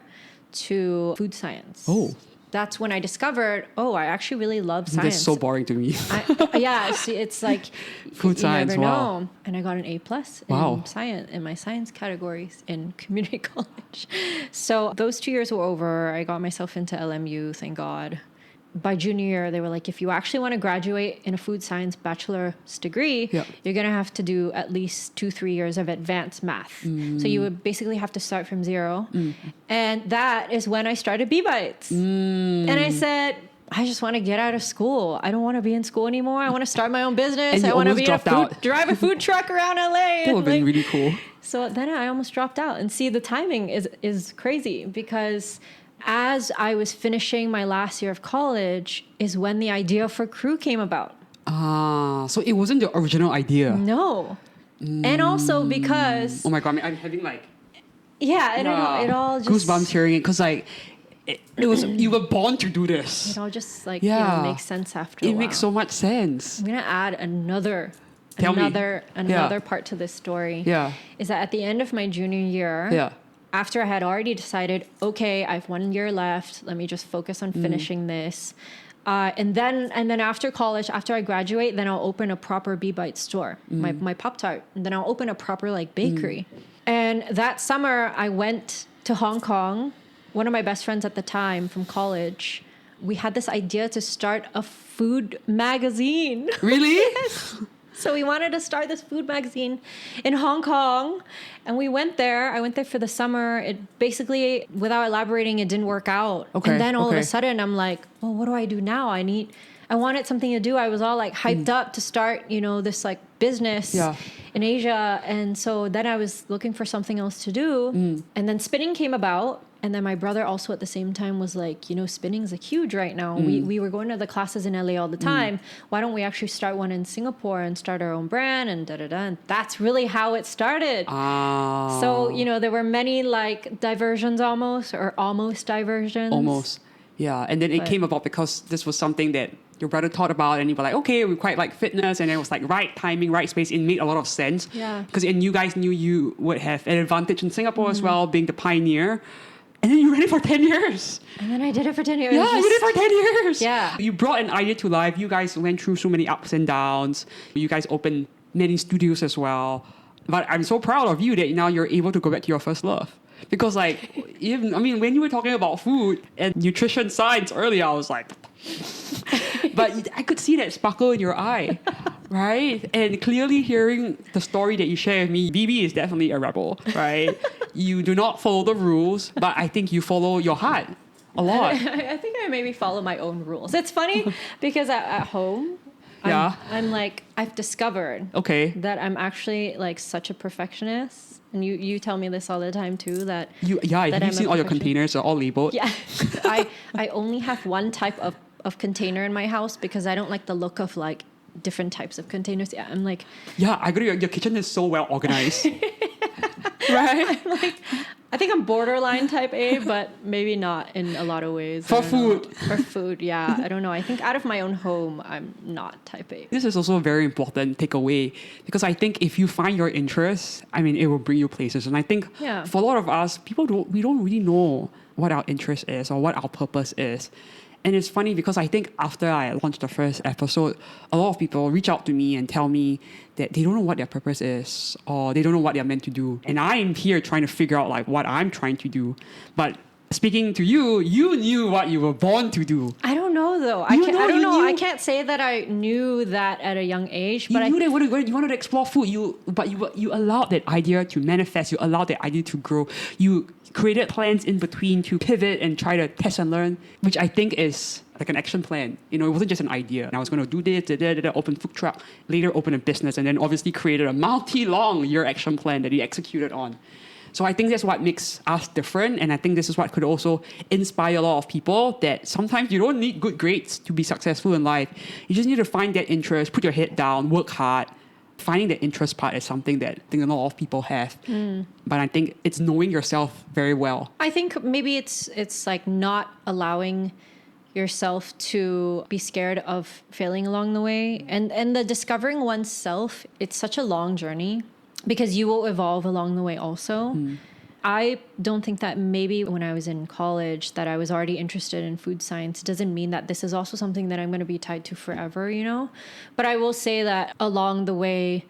to food science. Oh. That's when I discovered, I actually really love science. That's so boring to me. See, it's like food science, never wow. know. And I got an A+ in science, in my science categories in community college. So those 2 years were over. I got myself into LMU, thank God. By junior year, they were like, if you actually want to graduate in a food science bachelor's degree, you're going to have to do at least 2-3 years of advanced math. So you would basically have to start from zero. And that is when I started Bebes. And I said, I just want to get out of school. I don't want to be in school anymore. I want to start my own business. I want to be drive a food truck around LA. That would have been really cool. So then I almost dropped out. And see, the timing is crazy, because as I was finishing my last year of college is when the idea for Crew came about. So it wasn't the original idea. No. And also because... Oh my God, I'm having like... Yeah, and it all just... Goosebumps hearing it, because like, it was, you were born to do this. It all just like, makes sense after a while. It makes so much sense. I'm going to add another part to this story. Yeah. Is that at the end of my junior year... After I had already decided, okay, I have 1 year left. Let me just focus on finishing this. And then after college, after I graduate, then I'll open a proper Bebite store, my Pop-Tart. And then I'll open a proper like bakery. And that summer I went to Hong Kong. One of my best friends at the time from college, we had this idea to start a food magazine. Really? Yes. So we wanted to start this food magazine in Hong Kong, and we went there. I went there for the summer. It basically, without elaborating, it didn't work out. Okay, and then all of a sudden, I'm like, well, what do I do now? I wanted something to do. I was all like hyped up to start, this like business in Asia. And so then I was looking for something else to do. And then spinning came about. And then my brother also at the same time was like, spinning's like huge right now. We were going to the classes in LA all the time. Why don't we actually start one in Singapore and start our own brand and da-da-da. And that's really how it started. So, there were many like diversions almost diversions. Almost. Yeah. And then it came about because this was something that your brother thought about, and you were like, okay, we quite like fitness, and it was like right timing, right space. It made a lot of sense. Yeah. Because you guys knew you would have an advantage in Singapore as well, being the pioneer. And then you ran it for 10 years. And then I did it for 10 years. Yeah, you did it for 10 years. Yeah. You brought an idea to life. You guys went through so many ups and downs. You guys opened many studios as well. But I'm so proud of you that now you're able to go back to your first love. Because when you were talking about food and nutrition science earlier, I was like... But I could see that sparkle in your eye, right? And clearly hearing the story that you share with me, Bebe is definitely a rebel, right? You do not follow the rules, but I think you follow your heart a lot. I think I maybe follow my own rules. It's funny because at home, I'm like, I've discovered that I'm actually like such a perfectionist. And you tell me this all the time too, that you've seen all your containers are all labeled. Yeah. I only have one type of container in my house because I don't like the look of like different types of containers. Yeah, I'm like... Yeah, I agree. Your kitchen is so well organized. Right? I'm like, I think I'm borderline type A, but maybe not in a lot of ways. For food. For food, yeah. I don't know. I think out of my own home, I'm not type A. This is also a very important takeaway because I think if you find your interest, it will bring you places. And I think for a lot of us, we don't really know what our interest is or what our purpose is. And it's funny because I think after I launched the first episode, a lot of people reach out to me and tell me that they don't know what their purpose is or they don't know what they're meant to do. And I'm here trying to figure out like what I'm trying to do. But speaking to you, you knew what you were born to do. I don't know though. I don't know. I can't say that I knew that at a young age. But You knew that you wanted to explore food. But you allowed that idea to manifest. You allowed that idea to grow. You created plans in between to pivot and try to test and learn, which I think is like an action plan. You know, it wasn't just an idea. And I was going to do this, open food truck, later open a business, and then obviously created a multi-long year action plan that you executed on. So I think that's what makes us different. And I think this is what could also inspire a lot of people, that sometimes you don't need good grades to be successful in life. You just need to find that interest, put your head down, work hard. Finding that interest part is something that I think a lot of people have. But I think it's knowing yourself very well. I think maybe it's like not allowing yourself to be scared of failing along the way. And the discovering oneself, it's such a long journey, because you will evolve along the way also. I don't think that maybe when I was in college that I was already interested in food science doesn't mean that this is also something that I'm going to be tied to forever, you know? But I will say that along the way,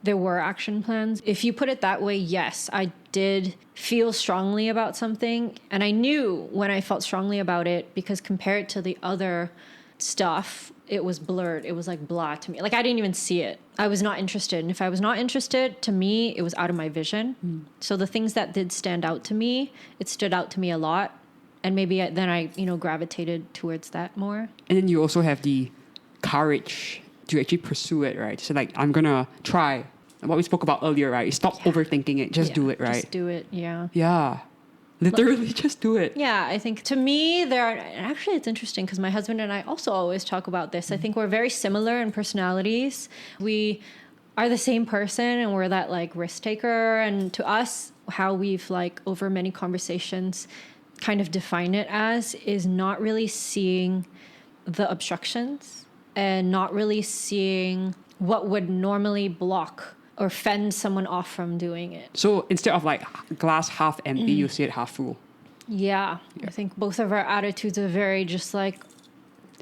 there were action plans. If you put it that way, yes, I did feel strongly about something. And I knew when I felt strongly about it, because compared to the other stuff, it was blurred. It was like blah to me. Like I didn't even see it. I was not interested. And if I was not interested, to me, it was out of my vision. So the things that did stand out to me, it stood out to me a lot. And maybe then I, gravitated towards that more. And then you also have the courage to actually pursue it, right? So like, I'm going to try. What we spoke about earlier, right? Stop overthinking it. Just do it, right? Just do it, yeah. Yeah. Literally, just do it. Yeah, I think to me, actually it's interesting because my husband and I also always talk about this. I think we're very similar in personalities. We are the same person and we're that like risk taker. And to us, how we've like over many conversations kind of define it as is not really seeing the obstructions and not really seeing what would normally block or fend someone off from doing it. So instead of like glass half empty, you see it half full. Yeah. I think both of our attitudes are very just like,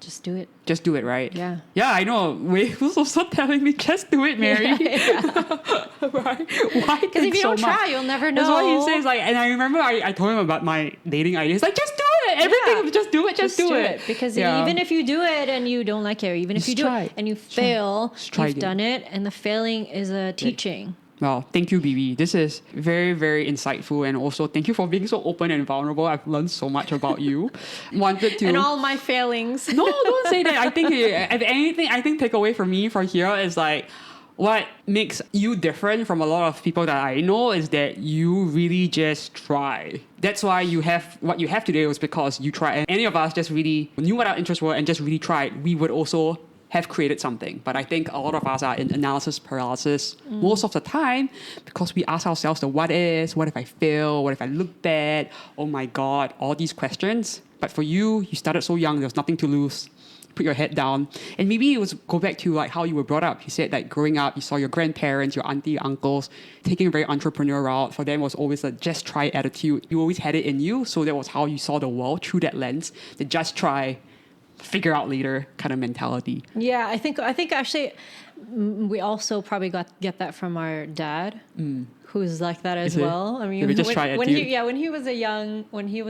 just do it. Just do it, right? Yeah. Yeah, I know. Wei was also telling me, just do it, Mary. Yeah. Right? Why? Because if you don't try, you'll never know. That's what he says. Like, and I remember I told him about my dating ideas. Like, just do it. Everything, just do it. Just do it. Because even if you do it and you don't like it, or even if you do it and you fail, you've done it. And the failing is a teaching. Well, thank you, Bebe. This is very, very insightful. And also, thank you for being so open and vulnerable. I've learned so much about you. Wanted to... And all my failings. No, don't say that. I think, if anything, take away from me from here is like, what makes you different from a lot of people that I know is that you really just try. That's why you have what you have today was because you try. And any of us just really knew what our interests were and just really tried. We would also have created something. But I think a lot of us are in analysis paralysis most of the time because we ask ourselves the what is, what if I fail, what if I look bad, oh my God, all these questions. But for you, you started so young, there's nothing to lose. Put your head down. And maybe it was go back to like how you were brought up. You said like growing up, you saw your grandparents, your auntie, uncles taking a very entrepreneurial route. For them, it was always a just try attitude. You always had it in you. So that was how you saw the world through that lens. The just try, figure out later kind of mentality. Yeah, I think actually we also probably get that from our dad, who's like that as well. I mean, when he was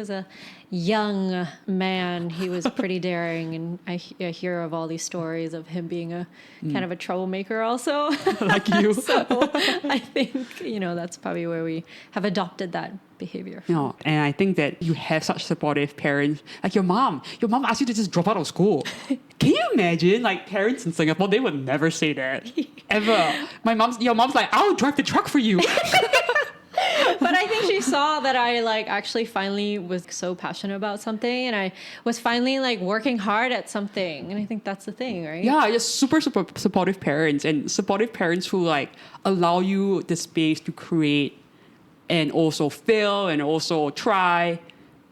a young man, he was pretty daring, and I hear of all these stories of him being a kind of a troublemaker also. Like you. So I think, that's probably where we have adopted that behavior from. And I think that you have such supportive parents. Like your mom asked you to just drop out of school. Can you imagine like parents in Singapore? They would never say that ever. Your mom's like, I'll drive the truck for you. But I think she saw that I like actually finally was so passionate about something and I was finally like working hard at something. And I think that's the thing, right? Yeah, just super supportive parents and supportive parents who like allow you the space to create and also fail and also try.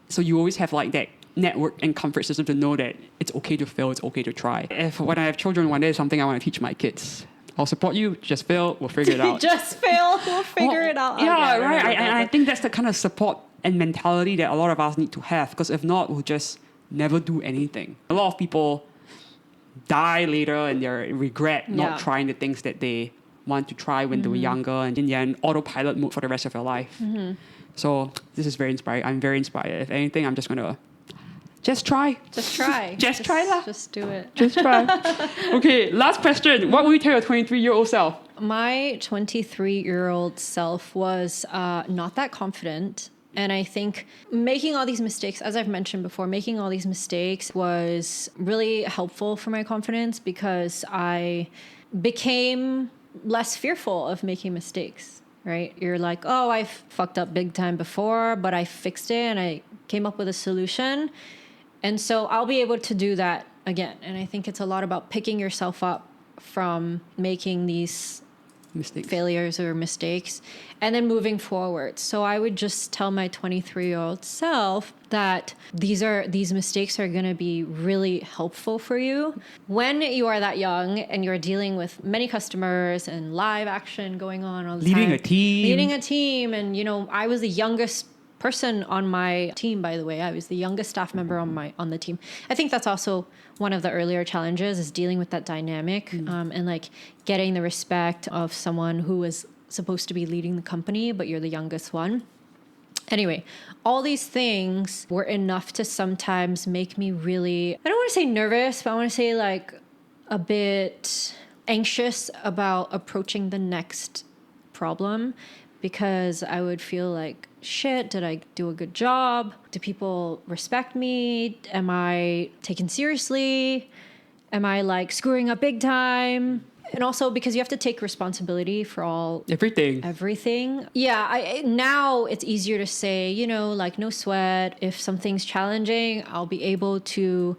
So you always have like that network and comfort system to know that it's okay to fail, it's okay to try. When I have children, one day is something I want to teach my kids. I'll support you, just fail, we'll figure it out. Just fail, we'll figure it out. Yeah, right. I think that's the kind of support and mentality that a lot of us need to have, because if not, we'll just never do anything. A lot of people die later and they regret not trying the things that they want to try when they were younger, and then they're in autopilot mode for the rest of their life. So this is very inspiring. I'm very inspired. If anything, I'm just going to just try. Just try. Just try lah. Just do it. Just try. Okay, last question. What will you tell your 23-year-old self? My 23-year-old self was not that confident. And I think making all these mistakes, as I've mentioned before, making all these mistakes was really helpful for my confidence because I became less fearful of making mistakes, right? You're like, oh, I've fucked up big time before, but I fixed it and I came up with a solution. And so I'll be able to do that again. And I think it's a lot about picking yourself up from making these failures or mistakes and then moving forward. So I would just tell my 23-year-old self that these mistakes are going to be really helpful for you when you are that young and you're dealing with many customers and live action going on all the time. Leading a team. And, you know, I was the youngest person on my team, by the way. I was the youngest staff member on the team. I think that's also one of the earlier challenges is dealing with that dynamic and like getting the respect of someone who is supposed to be leading the company, but you're the youngest one. Anyway, all these things were enough to sometimes make me really, I don't want to say nervous, but I want to say like a bit anxious about approaching the next problem because I would feel like, shit, did I do a good job? Do people respect me? Am I taken seriously? Am I like screwing up big time? And also because you have to take responsibility for everything. Yeah, now it's easier to say, you know, like no sweat. If something's challenging, I'll be able to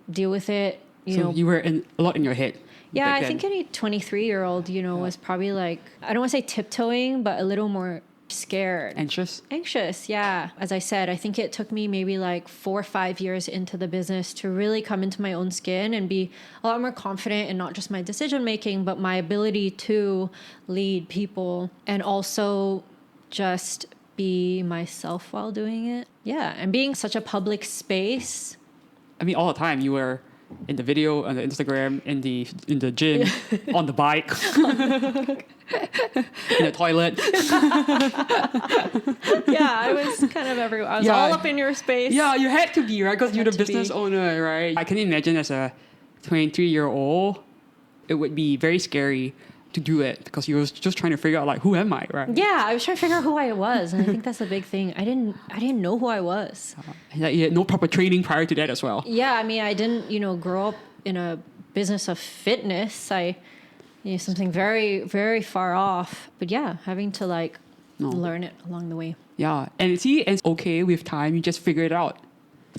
deal with it. You were a lot in your head. Yeah, I think any 23-year-old, you know, was probably like, I don't want to say tiptoeing, but a little more scared. Anxious, yeah. As I said, I think it took me maybe like 4 or 5 years into the business to really come into my own skin and be a lot more confident in not just my decision making, but my ability to lead people and also just be myself while doing it. Yeah, and being such a public space. I mean, all the time you were in the video, on the Instagram, in the gym, on the bike, in the toilet. Yeah, I was kind of everywhere. I was all up in your space. Yeah, you had to be, right? Because you're the business owner, right? I can imagine as a 23-year-old, it would be very scary to do it because you was just trying to figure out like, who am I, right? Yeah, I was trying to figure out who I was, and I think that's a big thing. I didn't know who I was. You had no proper training prior to that as well. Yeah, I mean, I didn't, grow up in a business of fitness. Something very, very far off. But yeah, having to learn it along the way. Yeah, and it's okay with time. You just figure it out.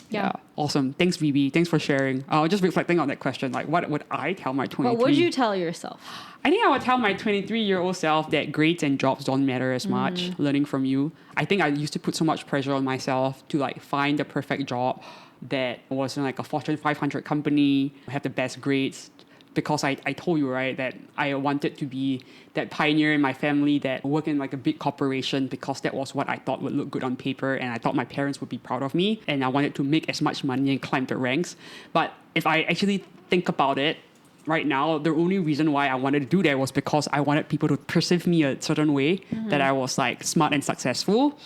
Yeah. Awesome. Thanks, Bebe. Thanks for sharing. Just reflecting on that question, like what would I tell my 23? What would you tell yourself? I think I would tell my 23-year-old self that grades and jobs don't matter as much. Learning from you. I think I used to put so much pressure on myself to like find the perfect job that was in like a Fortune 500 company, have the best grades. Because I told you, right, that I wanted to be that pioneer in my family that worked in like a big corporation because that was what I thought would look good on paper and I thought my parents would be proud of me and I wanted to make as much money and climb the ranks. But if I actually think about it right now, the only reason why I wanted to do that was because I wanted people to perceive me a certain way, that I was like smart and successful.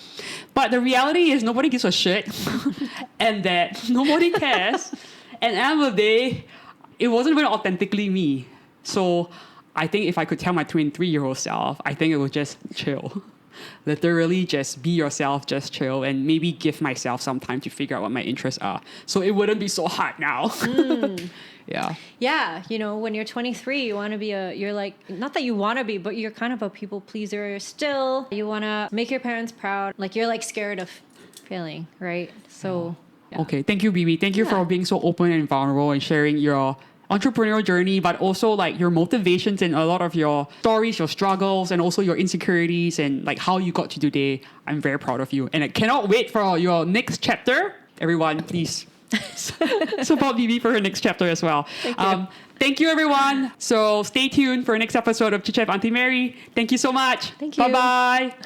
But the reality is nobody gives a shit and that nobody cares. And at the end of the day, it wasn't even authentically me. So I think if I could tell my 23-year-old self, I think it would just chill. Literally just be yourself, just chill, and maybe give myself some time to figure out what my interests are. So it wouldn't be so hard now. Yeah. Yeah. When you're 23, you want to be you're like, not that you want to be, but you're kind of a people pleaser still. You want to make your parents proud. Like you're like scared of failing, right? So... Yeah. Okay, thank you, Bebe. Thank you for being so open and vulnerable and sharing your entrepreneurial journey, but also like your motivations and a lot of your stories, your struggles, and also your insecurities and like how you got to today. I'm very proud of you. And I cannot wait for your next chapter. Everyone, please support Bebe for her next chapter as well. Thank you, everyone. So stay tuned for the next episode of Chit Chat with Auntie Mary. Thank you so much. Thank you. Bye-bye.